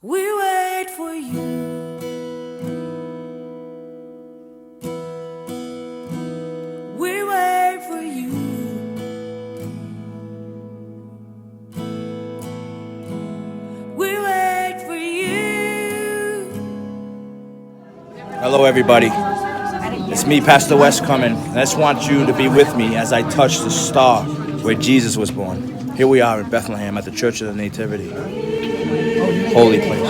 We wait for you. We wait for you. We wait for you. Hello everybody, it's me, Pastor Wes coming. I just want you to be with me as I touch the star where Jesus was born. Here we are in Bethlehem at the Church of the Nativity. Holy place.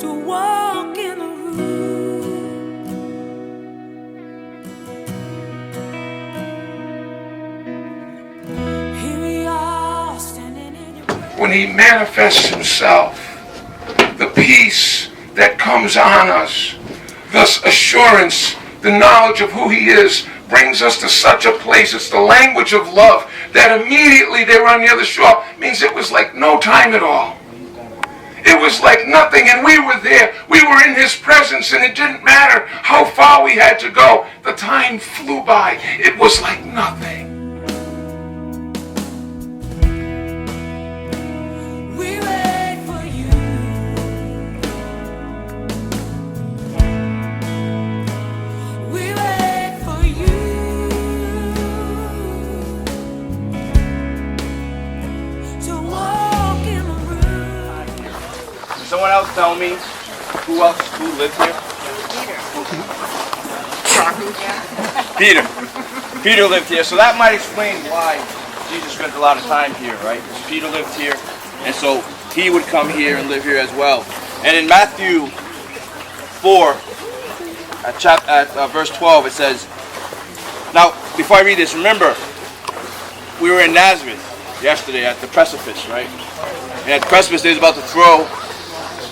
To walk in the room. Here we are standing in your When he manifests himself, the peace that comes on us, thus assurance, the knowledge of who he is, brings us to such a place. It's the language of love that immediately they were on the other shore. Means it was like no time at all. It was like nothing, and we were there. We were in his presence, and it didn't matter how far we had to go. The time flew by. It was like nothing. We wait for you. We wait for you. To walk in the room. Can someone else tell me who lives here? Peter. Peter lived here, so that might explain why Jesus spent a lot of time here, right? Because Peter lived here, and so he would come here and live here as well. And in Matthew 4, at verse 12, it says, now, before I read this, remember, we were in Nazareth yesterday at the precipice, right? And at the precipice, they was about to throw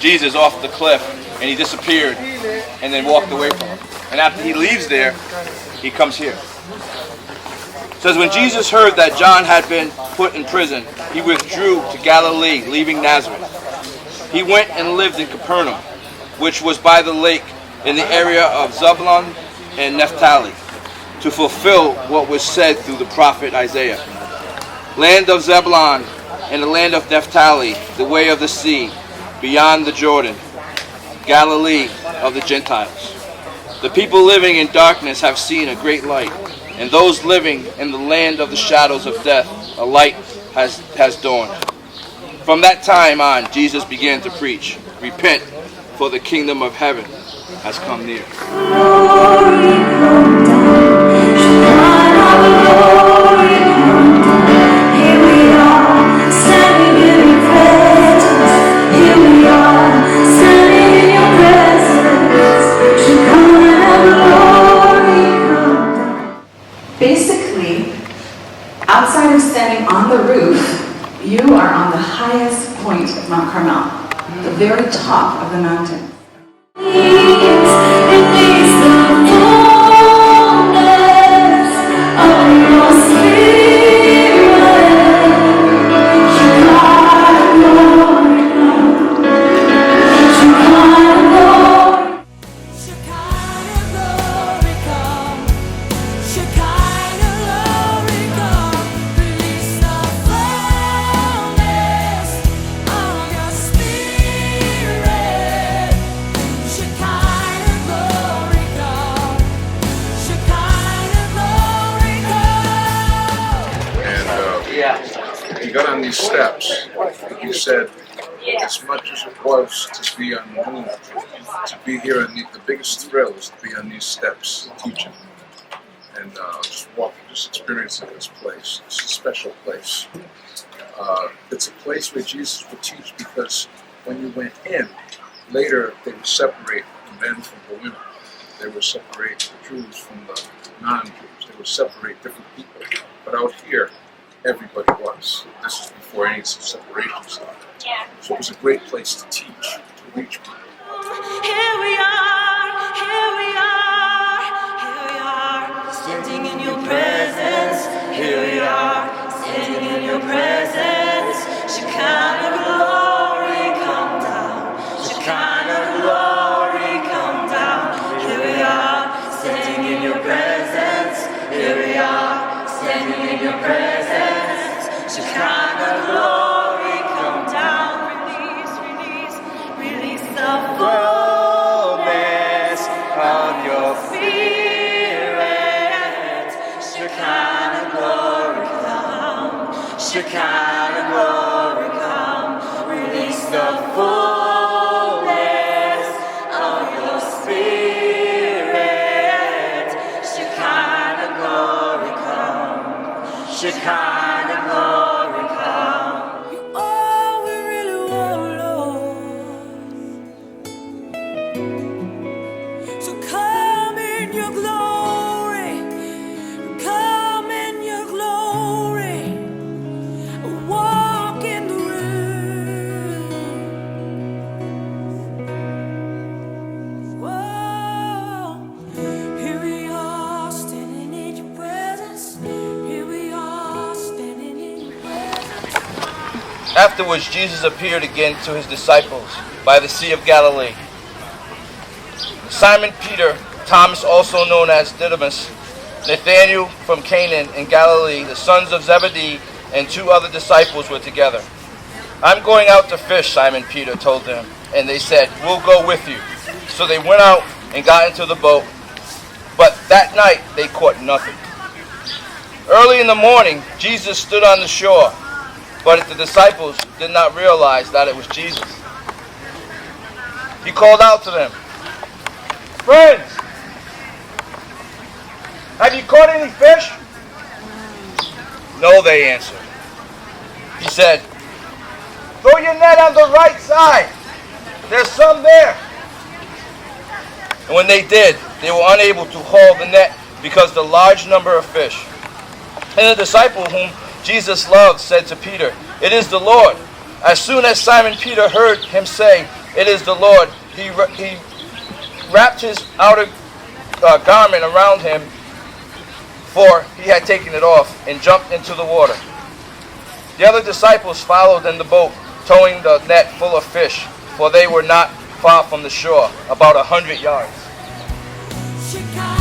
Jesus off the cliff, and he disappeared and then walked away from him. And after he leaves there, he comes here. It says, when Jesus heard that John had been put in prison, he withdrew to Galilee, leaving Nazareth. He went and lived in Capernaum, which was by the lake in the area of Zebulun and Naphtali, to fulfill what was said through the prophet Isaiah. Land of Zebulun and the land of Naphtali, the way of the sea, beyond the Jordan, Galilee of the Gentiles. The people living in darkness have seen a great light, and those living in the land of the shadows of death, a light has dawned. From that time on, Jesus began to preach, repent, for the kingdom of heaven has come near. Basically, outside of standing on the roof, you are on the highest point of Mount Carmel, the very top of the mountain. He got on these steps. He said, as much as it was to be on the moon, to be here, and the biggest thrill is to be on these steps teaching and just walking, just experiencing this place. It's a special place. It's a place where Jesus would teach, because when you went in, later they would separate the men from the women. They would separate the Jews from the non-Jews. They would separate different people. But out here, everybody was. This is before any separations. So it was a great place to teach, to reach people. Here we are, standing in your presence. Here we are, standing in your presence. Shekinah Afterwards, Jesus appeared again to his disciples by the Sea of Galilee. Simon Peter, Thomas also known as Didymus, Nathanael from Canaan in Galilee, the sons of Zebedee, and 2 other disciples were together. "I'm going out to fish," Simon Peter told them, and they said, "We'll go with you." So they went out and got into the boat, but that night they caught nothing. Early in the morning, Jesus stood on the shore, but the disciples did not realize that it was Jesus. He called out to them, "Friends, have you caught any fish?" "No," they answered. He said, "Throw your net on the right side. There's some there." And when they did, they were unable to haul the net because of the large number of fish. And the disciple whom Jesus loved said to Peter, "It is the Lord." As soon as Simon Peter heard him say, "It is the Lord," he wrapped his outer garment around him, for he had taken it off, and jumped into the water. The other disciples followed in the boat, towing the net full of fish, for they were not far from the shore, about 100 yards. Chicago.